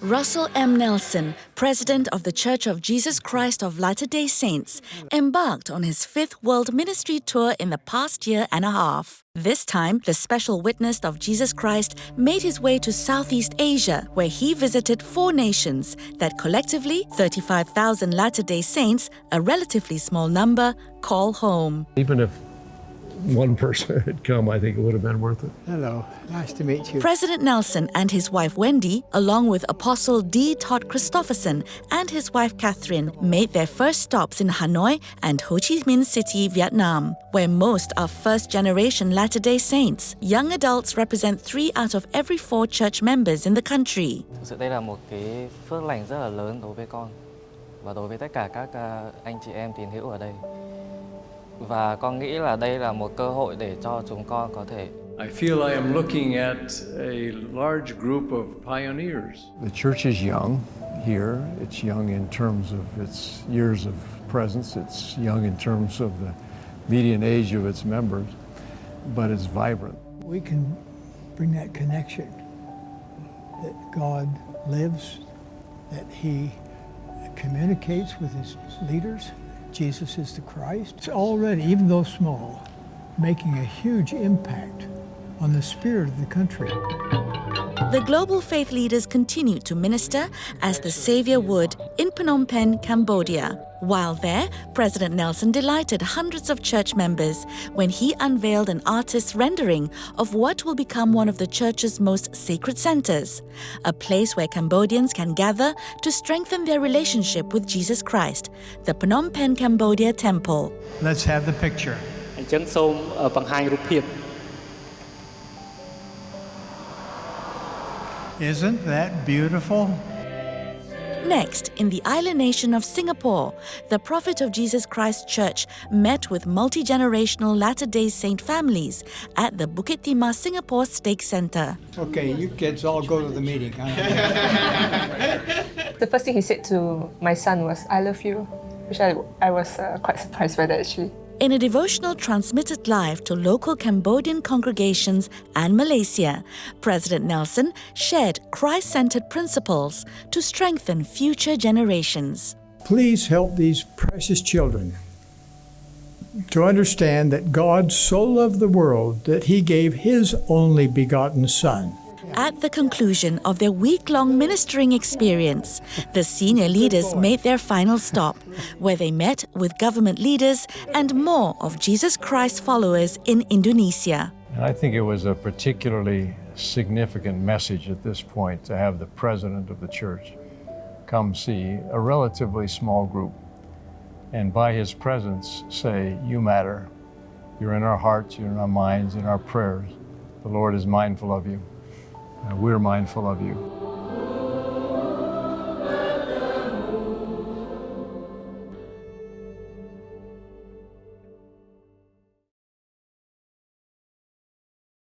Russell M. Nelson, president of the Church of Jesus Christ of Latter-day Saints, embarked on his fifth world ministry tour in the past year and a half. This time, the special witness of Jesus Christ made his way to Southeast Asia, where he visited 4 nations that collectively 35,000 Latter-day Saints, a relatively small number, call home. Even if one person had come, I think it would have been worth it. Hello, nice to meet you. President Nelson and his wife Wendy, along with Apostle D. Todd Christofferson and his wife Catherine, made their first stops in Hanoi and Ho Chi Minh City, Vietnam, where most are first-generation Latter-day Saints. Young adults represent 3 out of every 4 church members in the country. Thực sự đây là một cái phước lành rất là lớn đối với con và đối với tất cả các anh chị em tín hữu ở đây. Và con nghĩ là đây là một cơ hội để cho chúng con có thể. I feel I am looking at a large group of pioneers. The church is young here. It's young in terms of its years of presence. It's young in terms of the median age of its members, but it's vibrant. We can bring that connection that God lives, that He communicates with His leaders. Jesus is the Christ. It's already, even though small, making a huge impact on the spirit of the country. The global faith leaders continued to minister as the Savior would in Phnom Penh, Cambodia. While there, President Nelson delighted hundreds of church members when he unveiled an artist's rendering of what will become one of the church's most sacred centers, a place where Cambodians can gather to strengthen their relationship with Jesus Christ, the Phnom Penh, Cambodia Temple. Let's have the picture. អញ្ចឹងសូមបង្ហាញរូបភាព Isn't that beautiful? Next, in the island nation of Singapore, the Prophet of Jesus Christ Church met with multi-generational Latter-day Saint families at the Bukit Timah Singapore Stake Center. Okay, you kids all go to the meeting. The first thing he said to my son was, "I love you," which I was quite surprised by that actually. In a devotional transmitted live to local Cambodian congregations and Malaysia, President Nelson shared Christ-centered principles to strengthen future generations. Please help these precious children to understand that God so loved the world that He gave His only begotten Son. At the conclusion of their week-long ministering experience, the senior leaders made their final stop, where they met with government leaders and more of Jesus Christ followers in Indonesia. And I think it was a particularly significant message at this point to have the president of the church come see a relatively small group and by his presence say, "You matter. You're in our hearts, you're in our minds, in our prayers. The Lord is mindful of you. We're mindful of you."